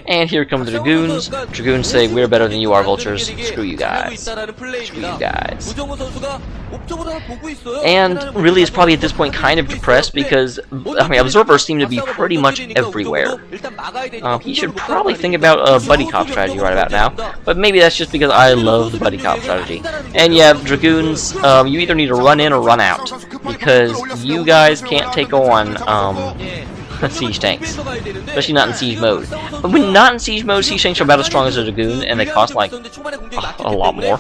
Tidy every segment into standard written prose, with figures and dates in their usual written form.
And here come the Dragoons. Dragoons say, we're better than you are, Vultures. Screw you guys. Screw you guys. And really is probably at this point kind of depressed because, I mean, observers seem to be pretty much everywhere. He should probably think about a buddy cop strategy right about now, but maybe that's just because I love the buddy cop strategy. And yeah, Dragoons, you either need to run in or run out, because you guys can't take on siege tanks, especially not in siege mode. But when not in siege mode, siege tanks are about as strong as a Dragoon, and they cost like a lot more.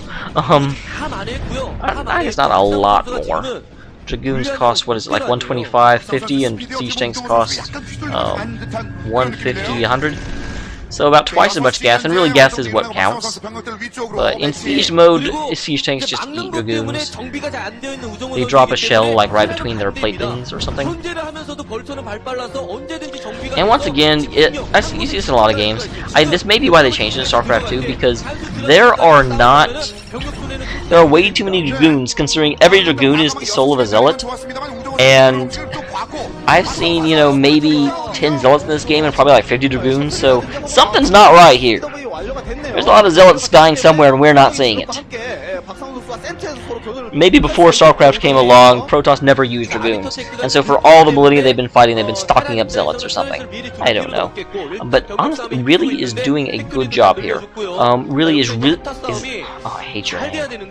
I guess not a lot more. Dragoons cost, what is it, like 125, 50, and siege tanks cost 150, 100. So about twice as much gas, and really gas is what counts. But in siege mode, siege tanks just eat Dragoons. They drop a shell like right between their plate wings or something. And once again, you see this in a lot of games. This may be why they changed it in StarCraft 2, because there are way too many Dragoons, considering every Dragoon is the soul of a Zealot. And I've seen, you know, maybe 10 Zealots in this game and probably like 50 Dragoons, so something's not right here. There's a lot of Zealots dying somewhere and we're not seeing it. Maybe before StarCraft came along, Protoss never used Dragoons, and so for all the millennia they've been fighting, they've been stocking up Zealots or something. I don't know. But honestly, really is doing a good job here. Really is oh, I hate your name.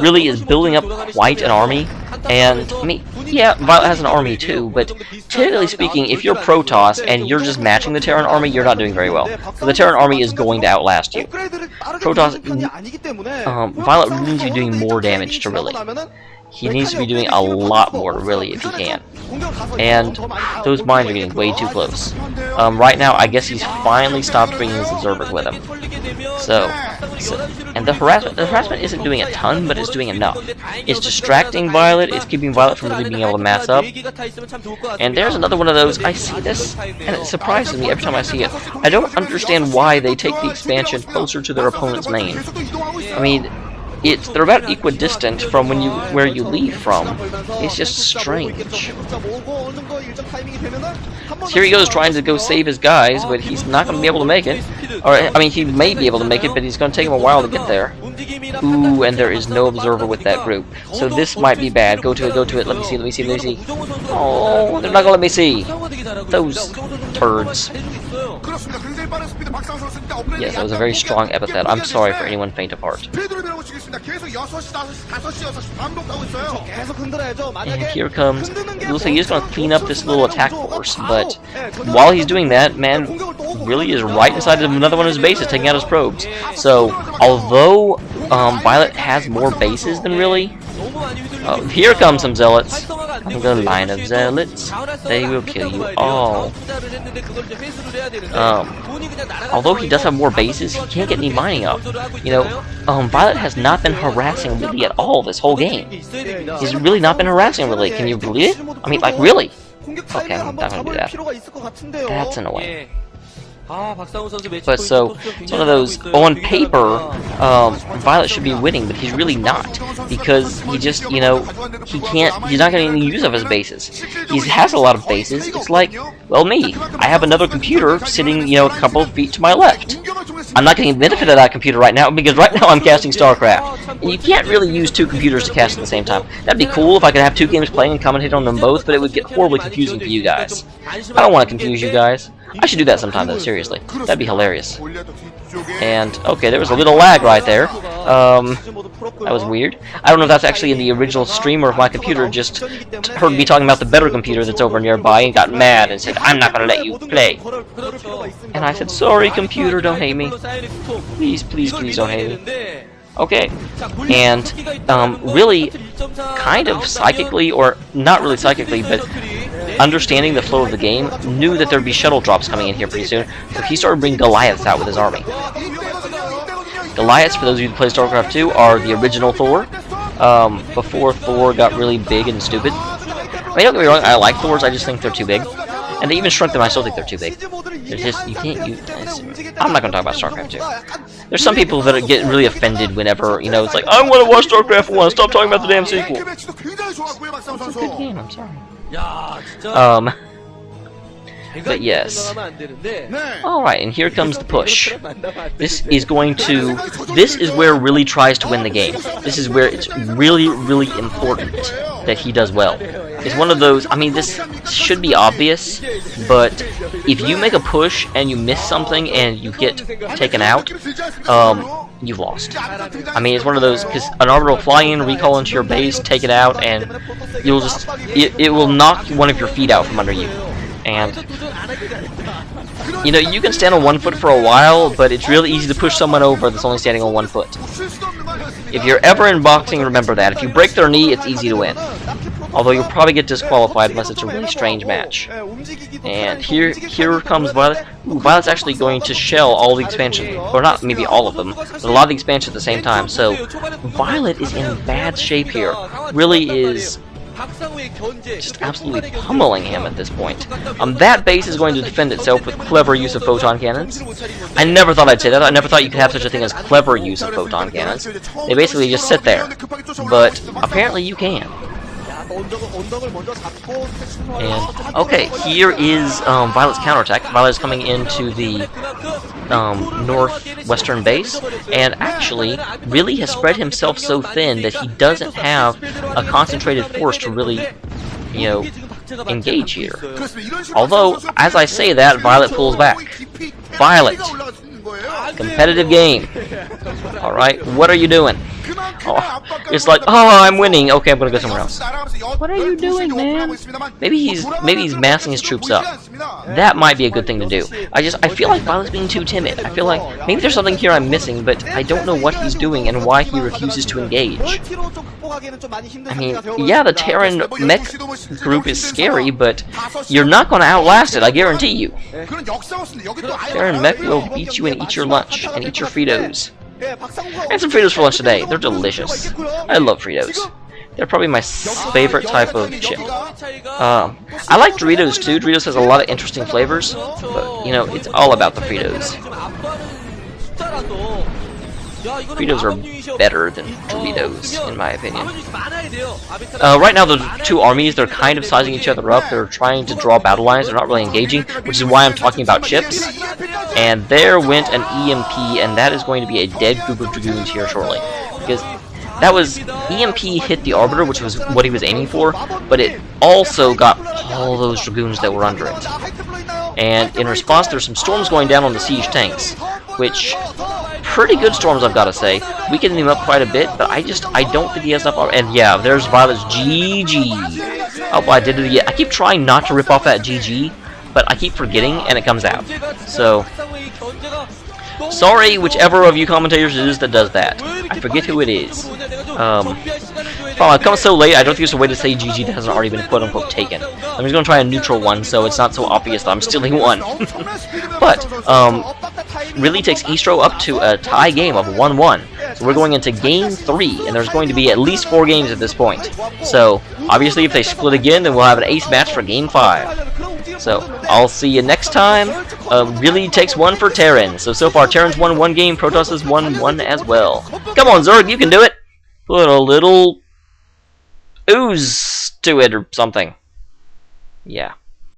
Really is building up quite an army, and I mean, yeah, Violet has an army too, but technically speaking, if you're Protoss and you're just matching the Terran army, you're not doing very well. So the Terran army is going to outlast you. Protoss, Violet needs to be doing more damage to really. He needs to be doing a lot more, really, if he can. And those mines are getting way too close. Right now, I guess he's finally stopped bringing his observers with him. And the harassment isn't doing a ton, but it's doing enough. It's distracting Violet, it's keeping Violet from really being able to mass up. And there's another one of those. I see this, and it surprises me every time I see it. I don't understand why they take the expansion closer to their opponent's main. I mean, they're about equidistant from where you leave from. It's just strange. Here he goes trying to go save his guys, but he's not going to be able to make it. Or, I mean, he may be able to make it, but he's going to take him a while to get there. Ooh, and there is no observer with that group. So this might be bad. Go to it, go to it. Let me see, let me see, let me see. Oh, they're not going to let me see. Those turds. Yes, that was a very strong epithet. I'm sorry for anyone faint of heart. And here comes, it looks like he's going to clean up this little attack force, but while he's doing that, man really is right inside of another one of his bases, taking out his probes. So, although Violet has more bases than really, here come some Zealots. The line of Zealots, they will kill you all. Although he does have more bases, he can't get any mining up. You know, Violet has not been harassing really at all this whole game. He's really not been harassing really. Can you believe it? I mean, like, really? Okay, I'm not gonna do that. That's annoying. But so, it's one of those, on paper, Violet should be winning, but he's really not, because he just, you know, he's not getting any use of his bases. He has a lot of bases. It's like, well, me. I have another computer sitting, you know, a couple of feet to my left. I'm not getting the benefit of that computer right now, because right now I'm casting StarCraft. And you can't really use two computers to cast at the same time. That'd be cool if I could have two games playing and commentate on them both, but it would get horribly confusing for you guys. I don't want to confuse you guys. I should do that sometime, though, seriously. That'd be hilarious. And, okay, there was a little lag right there. That was weird. I don't know if that's actually in the original stream or if my computer just heard me talking about the better computer that's over nearby and got mad and said, I'm not going to let you play. And I said, sorry, computer, don't hate me. Please, please, please don't hate me. Okay, and really, kind of psychically, or not really psychically, but understanding the flow of the game, knew that there'd be shuttle drops coming in here pretty soon, so he started bringing Goliaths out with his army. Goliaths, for those of you who play StarCraft 2, are the original Thor, before Thor got really big and stupid. I mean, don't get me wrong, I like Thors, I just think they're too big. And they even shrunk them, I still think they're too big. They're just, you can't use... I'm not going to talk about StarCraft 2. There's some people that get really offended whenever, you know, it's like, I want to watch StarCraft 1, stop talking about the damn sequel. It's a good game, I'm sorry. But yes. Alright, and here comes the push. This is where really tries to win the game. This is where it's really, really important that he does well. It's one of those, I mean, this should be obvious, but if you make a push and you miss something and you get taken out, you've lost. I mean, it's one of those, because an arbiter will fly in, recall into your base, take it out, and you'll just, it will knock one of your feet out from under you. And, you know, you can stand on one foot for a while, but it's really easy to push someone over that's only standing on one foot. If you're ever in boxing, remember that. If you break their knee, it's easy to win. Although you'll probably get disqualified unless it's a really strange match. And here comes Violet. Ooh, Violet's actually going to shell all the expansions, or not maybe all of them, but a lot of the expansions at the same time. So Violet is in bad shape here. Really is just absolutely pummeling him at this point. That base is going to defend itself with clever use of photon cannons. I never thought I'd say that. I never thought you could have such a thing as clever use of photon cannons. They basically just sit there. But apparently you can. And, okay, here is Violet's counterattack. Violet is coming into the northwestern base, and actually really has spread himself so thin that he doesn't have a concentrated force to really, you know, engage here. Although, as I say that, Violet pulls back. Violet! Competitive game. Alright, what are you doing? Oh, it's like, oh, I'm winning. Okay, I'm gonna go somewhere else. What are you doing, man? Maybe he's massing his troops up. That might be a good thing to do. I feel like Violet's being too timid. I feel like maybe there's something here I'm missing, but I don't know what he's doing and why he refuses to engage. I mean, yeah, the Terran mech group is scary, but you're not gonna outlast it, I guarantee you. Terran mech will beat you and eat your lunch and eat your Fritos. I had some Fritos for lunch today. They're delicious. I love Fritos. They're probably my favorite type of chip. I like Doritos too. Doritos has a lot of interesting flavors, but you know, it's all about the Fritos. Fritos are better than Doritos, in my opinion. Right now, the two armies, they're kind of sizing each other up. They're trying to draw battle lines. They're not really engaging, which is why I'm talking about chips. And there went an EMP, and that is going to be a dead group of Dragoons here shortly. Because that was, EMP hit the Arbiter, which was what he was aiming for, but it also got all those Dragoons that were under it. And in response, there's some storms going down on the siege tanks, which, pretty good storms, I've got to say. Weakening him up quite a bit, but I don't think he has enough. And yeah, there's Violet's GG. Oh, I did it again. I keep trying not to rip off that GG, but I keep forgetting, and it comes out. So, sorry, whichever of you commentators it is that does that. I forget who it is. I've come so late, I don't think there's a way to say GG that hasn't already been quote-unquote taken. I'm just going to try a neutral one, so it's not so obvious that I'm stealing one. But, really takes Eastro up to a tie game of 1-1. So we're going into Game 3, and there's going to be at least 4 games at this point. So, obviously, if they split again, then we'll have an ace match for Game 5. So, I'll see you next time. Really takes one for Terran. So far, Terran's won 1 game, Protoss has won 1 as well. Come on, Zerg, you can do it! Put a little ooze to it or something. Yeah.